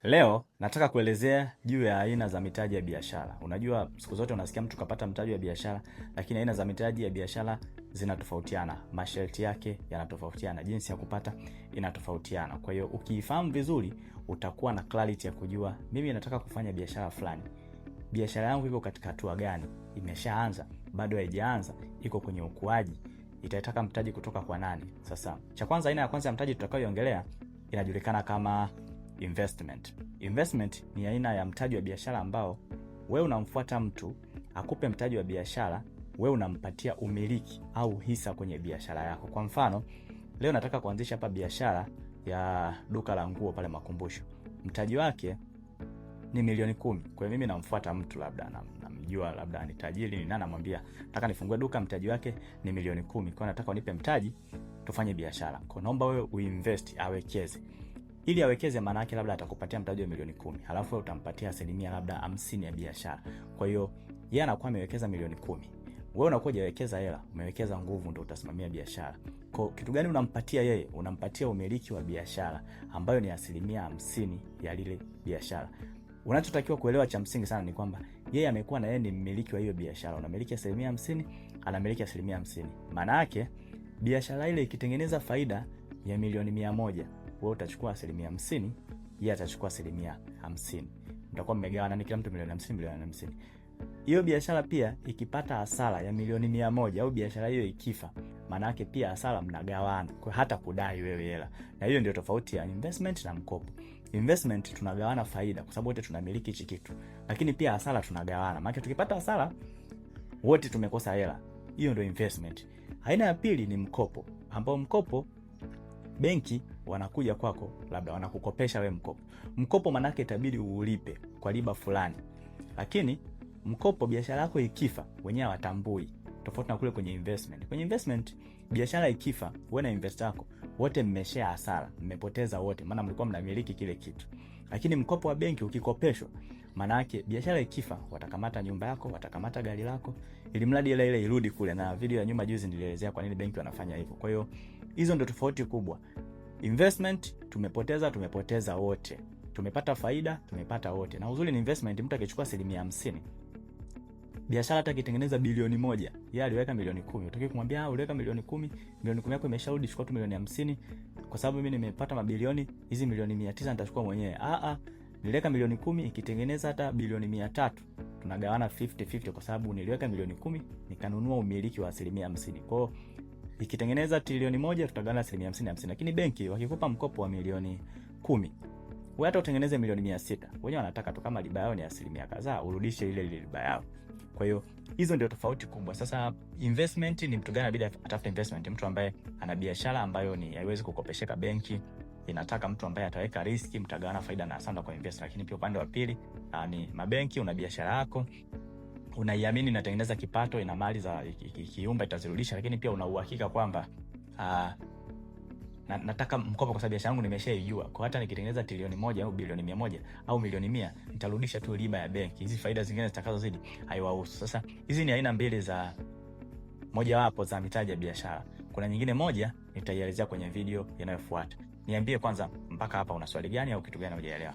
Leo nataka kuelezea juu ya aina za mitaji ya biashara. Unajua siku zote unasikia mtu kapata mtaji wa biashara, lakini aina za mitaji ya biashara zinatofautiana, masharti yake yanatofautiana, jinsi ya kupata inatofautiana. Kwa hiyo ukiifahamu vizuri utakuwa na clarity ya kujua mimi nataka kufanya biashara fulani. Biashara yangu iko katika hatua gani? Imeshaanza, bado haijaanza, iko kwenye ukuaji, itataka mtaji kutoka kwa nani? Sasa cha kwanza, aina ya kwanza ya mtaji tutakayoongelea inajulikana kama investment. Investment ni aina ya mtaji wa biashara ambao wewe unamfuata mtu akupe mtaji wa biashara, wewe unampatia umiliki au hisa kwenye biashara yako. Kwa mfano, leo nataka kuanzisha hapa biashara ya duka la nguo pale Makumbusho. Mtaji wake ni milioni 10. Kwa hiyo mimi namfuata mtu, labda namjua, labda ni tajiri, ni nani, namwambia nataka nifungue duka, mtaji wake ni milioni 10. Kwa hiyo nataka unipe mtaji tufanye biashara. Kwa naomba wewe uinvest, awekeze. Ili awekeze maana yake labda atakupatia mtaji wa milioni 10, halafu utampatia asilimia labda 50 ya biashara. Kwa hiyo yeye anakuwa amewekeza milioni 10. Wewe unakuwa hujawekeza hela, umewekeza nguvu, ndio utasimamia biashara. Kwa kitu gani unampatia yeye? Unampatia umiliki wa biashara ambayo ni asilimia 50 ya lile biashara. Unachotakiwa kuelewa cha msingi sana ni kwamba yeye amekuwa na yeye ni mmiliki wa hiyo biashara. Unamiliki asilimia 50, anamiliki asilimia 50. Maana yake biashara ile ikitengeneza faida ya milioni 100, wewe utachukua asilimia 50, yeye atachukua asilimia 50. Mtakuwa mmegawana, ni kila mtu milioni 50, milioni 50. Hiyo biashara pia ikipata hasara ya milioni 100 au biashara hiyo ikifa, maana yake pia hasara mnagawana, kwa hata kudai wewe hela. Na hiyo ndio tofauti ya investment na mkopo. Investment tunagawana faida kwa sababu wote tunamiliki hichi kitu. Lakini pia hasara tunagawana. Maana tukipata hasara wote tumekosa hela. Hiyo ndio investment. Aina ya pili ni mkopo, ambao mkopo benki wanakuja kwako, labda wanakukopesha wewe mkopo. Mkopo maana yake itabidi ulipe kwa riba fulani. Lakini mkopo biashara yako ikifa, wenyewe hawatambui. Tofauti na kule kwenye investment. Kwenye investment biashara ikifa, wewe na investor yako wote mmeshare hasara, mmepoteza wote, maana mlikuwa mnamiliki kile kitu. Lakini mkopo wa benki ukikopeshwa, maana yake biashara ikifa, watakamata nyumba yako, watakamata gari lako, ili mradi ile irudi kule. Na video ya nyuma juzi nilielezea kwa nini benki wanafanya hivyo. Kwa hiyo hizo ndio tofauti kubwa. Investment tumepoteza wote. Tumepata faida, tumepata wote. Na uzuri ni investment, mtu akichukua asilimia 50, biashara hata kitengeneza bilioni 1, yeye aliweka milioni 10. Utaki kumwambia uliweka milioni 10, milioni 10 yako imesharudi, chukua tu milioni 50 kwa sababu mimi nimepata mabilioni, hizi milioni 900 nitachukua mwenyewe. Niliweka milioni 10 ikitengeneza hata bilioni 300, tunagawana 50-50 kwa sababu niliweka milioni 10 nikanunua umiliki wa asilimia 50. Kwa hiyo ikitengeneza trilioni 1 tutagawana asilimia 50-50. Lakini benki wakikupa mkopo wa milioni 10, wewe hata utengeneze milioni 600, wenyewe wanataka tu kama riba yao ni asilimia kadhaa, urudishe ile riba yao. Kwa hiyo hizo ndio tofauti kubwa. Sasa investment ni mtu gani inabidi atafute investment? Mtu ambaye ana biashara ambayo ni haiwezi kukopesheka benki, inataka mtu ambaye ataweka riski, mtagawana faida na hasara kwa invest. Lakini pia upande wa pili ni mabenki, una biashara yako, unaiamini inatengeneza kipato, ina mali za kiumba itazirudisha, lakini pia una uhakika kwamba nataka mkopo kwa sababu biashara yangu nimeshaijua. Kwa hata nikitengeneza trilioni 1 au bilioni 100 au milioni 100, nitarudisha tu riba ya benki. Hizi faida zingine zitakazozidi haiwahusu. Sasa hizi ni aina mbili za mojawapo za mitaji ya biashara. Kuna nyingine moja nitaielezea kwenye video inayofuata. Niambie kwanza mpaka hapa una swali gani au kitu gani hujaelewa?